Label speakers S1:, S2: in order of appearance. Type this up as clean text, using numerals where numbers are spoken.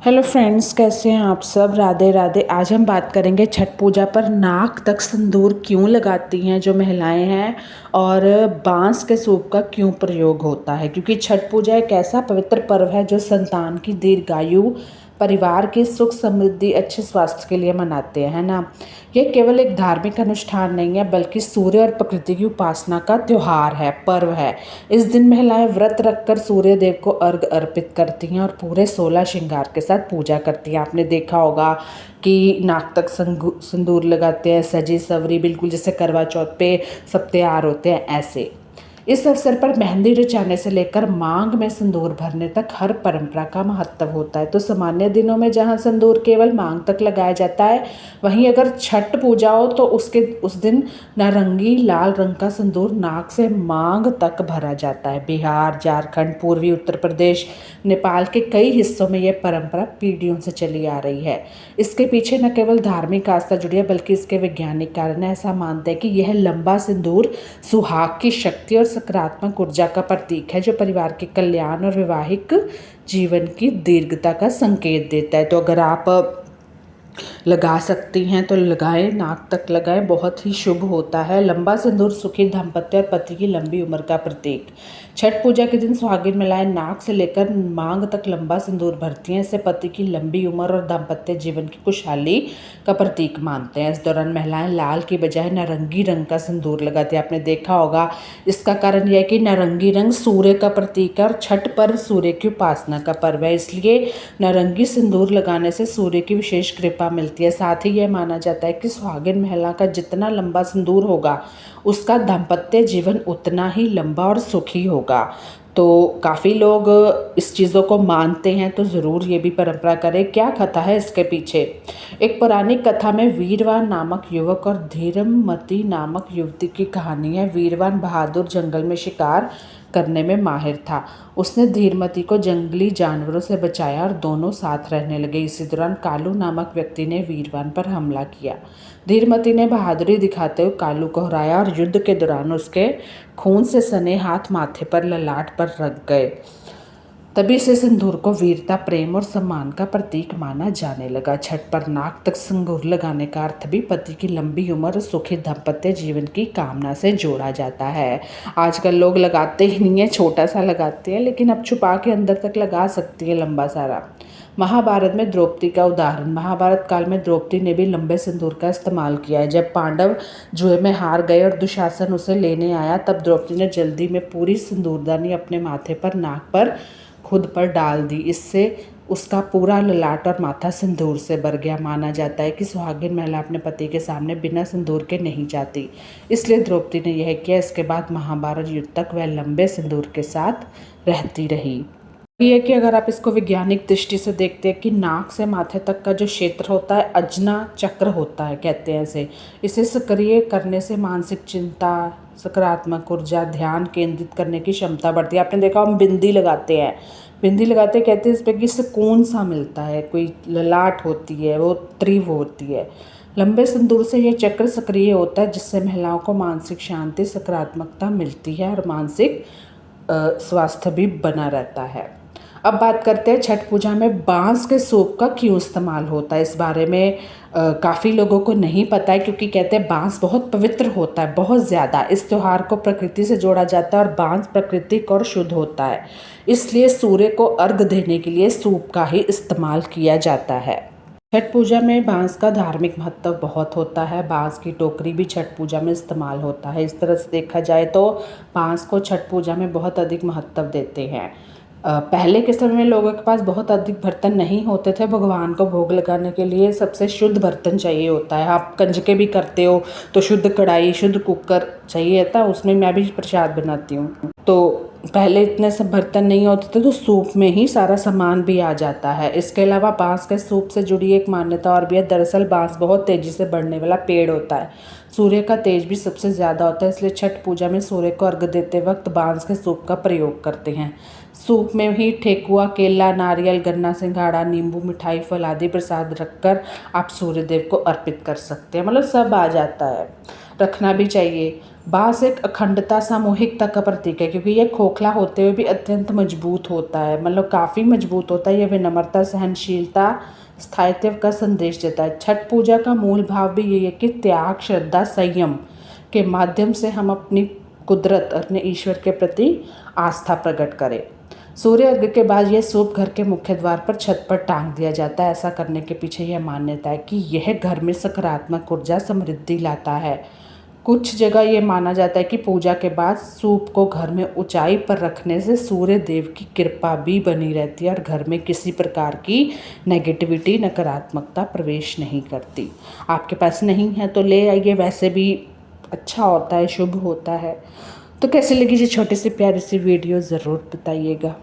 S1: Hello friends, कैसे हैं आप सब। राधे राधे। आज हम बात करेंगे छठ पूजा पर नाक तक सिंदूर क्यों लगाती हैं जो महिलाएं हैं, और बांस के सूप का क्यों प्रयोग होता है। क्योंकि छठ पूजा एक ऐसा पवित्र पर्व है जो संतान की दीर्घायु, परिवार की सुख समृद्धि, अच्छे स्वास्थ्य के लिए मनाते हैं, है ना। यह केवल एक धार्मिक अनुष्ठान नहीं है, बल्कि सूर्य और प्रकृति की उपासना का त्योहार है, पर्व है। इस दिन महिलाएं व्रत रखकर सूर्य देव को अर्घ अर्पित करती हैं और पूरे 16 श्रृंगार के साथ पूजा करती हैं। आपने देखा होगा कि नाक तक सिंदूर लगाते हैं, सजी सवरी, बिल्कुल जैसे करवा चौथ पे सब तैयार होते हैं, ऐसे। इस अवसर पर मेहंदी रचाने से लेकर मांग में सिंदूर भरने तक हर परंपरा का महत्व होता है। तो सामान्य दिनों में जहाँ सिंदूर केवल मांग तक लगाया जाता है, वहीं अगर छठ पूजा हो तो उस दिन नारंगी लाल रंग का सिंदूर नाक से मांग तक भरा जाता है। बिहार, झारखंड, पूर्वी उत्तर प्रदेश, नेपाल के कई हिस्सों में यह परंपरा पीढ़ियों से चली आ रही है। इसके पीछे न केवल धार्मिक आस्था जुड़ी है, बल्कि इसके वैज्ञानिक कारण है। ऐसा मानते हैं कि यह लंबा सिंदूर सुहाग की शक्ति और सकारात्मक ऊर्जा का प्रतीक है, जो परिवार के कल्याण और वैवाहिक जीवन की दीर्घता का संकेत देता है। तो अगर आप लगा सकती हैं तो लगाएं, नाक तक लगाएं, बहुत ही शुभ होता है। लंबा सिंदूर सुखी दाम्पत्य और पति की लंबी उम्र का प्रतीक। छठ पूजा के दिन सुहागिन महिलाएं नाक से लेकर मांग तक लंबा सिंदूर भरती हैं। इससे पति की लंबी उम्र और दाम्पत्य जीवन की खुशहाली का प्रतीक मानते हैं। इस दौरान महिलाएं लाल की बजाय नारंगी रंग का सिंदूर लगाती हैं। आपने देखा होगा, इसका कारण यह है कि नारंगी रंग सूर्य का प्रतीक है और छठ पर्व सूर्य की उपासना का पर्व है, इसलिए नारंगी सिंदूर लगाने से सूर्य की विशेष कृपा मिलती है। साथ ही यह माना जाता है कि सुहागिन महिला का जितना लंबा सिंदूर होगा, उसका दाम्पत्य जीवन उतना ही लंबा और सुखी होगा। तो काफ़ी लोग इस चीज़ों को मानते हैं, तो ज़रूर ये भी परंपरा करें। क्या कथा है इसके पीछे। एक पौराणिक कथा में वीरवान नामक युवक और धीरमती नामक युवती की कहानी है। वीरवान बहादुर जंगल में शिकार करने में माहिर था। उसने धीरमती को जंगली जानवरों से बचाया और दोनों साथ रहने लगे। इसी दौरान कालू नामक व्यक्ति ने वीरवान पर हमला किया। धीरमती ने बहादुरी दिखाते हुए कालू को हराया और युद्ध के दौरान उसके खून से सने हाथ माथे पर, ललाट पर रख गए। तभी से सिंदूर को वीरता, प्रेम और सम्मान का प्रतीक माना जाने लगा। छठ पर नाक तक सिंदूर लगाने का अर्थ भी पति की लंबी उम्र और सुखी दाम्पत्य जीवन की कामना से जोड़ा जाता है। आजकल लोग लगाते ही नहीं है, छोटा सा लगाते हैं, लेकिन अब छुपा के अंदर तक लगा सकती है लंबा सारा। महाभारत में द्रौपदी का उदाहरण। महाभारत काल में द्रौपदी ने भी लंबे सिंदूर का इस्तेमाल किया है। जब पांडव जुए में हार गए और दुशासन उसे लेने आया, तब द्रौपदी ने जल्दी में पूरी सिंदूरदानी अपने माथे पर, नाक पर, खुद पर डाल दी। इससे उसका पूरा ललाट और माथा सिंदूर से भर गया। माना जाता है कि सुहागिन महिला अपने पति के सामने बिना सिंदूर के नहीं जाती, इसलिए द्रौपदी ने यह किया। इसके बाद महाभारत युद्ध तक वह लंबे सिंदूर के साथ रहती रही। ये है कि अगर आप इसको वैज्ञानिक दृष्टि से देखते हैं कि नाक से माथे तक का जो क्षेत्र होता है, अजना चक्र होता है, कहते हैं इसे सक्रिय करने से मानसिक चिंता, सकारात्मक ऊर्जा, ध्यान केंद्रित करने की क्षमता बढ़ती है। आपने देखा, हम बिंदी लगाते हैं, कहते हैं इस पर कि सुकून सा मिलता है, कोई ललाट होती है वो तीव्र होती है। लंबे सिंदूर से यह चक्र सक्रिय होता है, जिससे महिलाओं को मानसिक शांति, सकारात्मकता मिलती है और मानसिक स्वास्थ्य भी बना रहता है। अब बात करते हैं छठ पूजा में बांस के सूप का क्यों इस्तेमाल होता है। इस बारे में काफ़ी लोगों को नहीं पता है, क्योंकि कहते हैं बांस बहुत पवित्र होता है, बहुत ज़्यादा। इस त्यौहार को प्रकृति से जोड़ा जाता है और बांस प्राकृतिक और शुद्ध होता है, इसलिए सूर्य को अर्घ देने के लिए सूप का ही इस्तेमाल किया जाता है। छठ पूजा में बांस का धार्मिक महत्व बहुत होता है। बांस की टोकरी भी छठ पूजा में इस्तेमाल होता है। इस तरह से देखा जाए तो बांस को छठ पूजा में बहुत अधिक महत्व देते हैं। पहले के समय में लोगों के पास बहुत अधिक बर्तन नहीं होते थे। भगवान को भोग लगाने के लिए सबसे शुद्ध बर्तन चाहिए होता है। आप कंजके भी करते हो तो शुद्ध कढ़ाई, शुद्ध कुकर चाहिए था। उसमें मैं भी प्रसाद बनाती हूँ। तो पहले इतने सब बर्तन नहीं होते थे, तो सूप में ही सारा सामान भी आ जाता है। इसके अलावा बांस के सूप से जुड़ी एक मान्यता और भी है। दरअसल बांस बहुत तेज़ी से बढ़ने वाला पेड़ होता है। सूर्य का तेज भी सबसे ज़्यादा होता है, इसलिए छठ पूजा में सूर्य को अर्घ देते वक्त बांस के सूप का प्रयोग करते हैं। सूप में ही ठेकुआ, केला, नारियल, गन्ना, सिंघाड़ा, नींबू, मिठाई, फल आदि प्रसाद रखकर आप सूर्य देव को अर्पित कर सकते हैं। मतलब सब आ जाता है। रखना भी चाहिए। बाँस एक अखंडता, सामूहिकता का प्रतीक है, क्योंकि ये खोखला होते हुए भी अत्यंत मजबूत होता है, मतलब काफ़ी मजबूत होता है। ये विनम्रता, सहनशीलता, स्थायित्व का संदेश देता है। छठ पूजा का मूल भाव भी यही है कि त्याग, श्रद्धा, संयम के माध्यम से हम अपनी कुदरत, अपने ईश्वर के प्रति आस्था प्रकट करें। सूर्य अर्घ्य के बाद यह सूप घर के मुख्य द्वार पर छत पर टांग दिया जाता है। ऐसा करने के पीछे यह मान्यता है कि यह घर में सकारात्मक ऊर्जा, समृद्धि लाता है। कुछ जगह ये माना जाता है कि पूजा के बाद सूप को घर में ऊंचाई पर रखने से सूर्य देव की कृपा भी बनी रहती है और घर में किसी प्रकार की नेगेटिविटी, नकारात्मकता प्रवेश नहीं करती। आपके पास नहीं है तो ले आइए, वैसे भी अच्छा होता है, शुभ होता है। तो कैसी लगी ये छोटी सी प्यारी सी वीडियो, ज़रूर बताइएगा।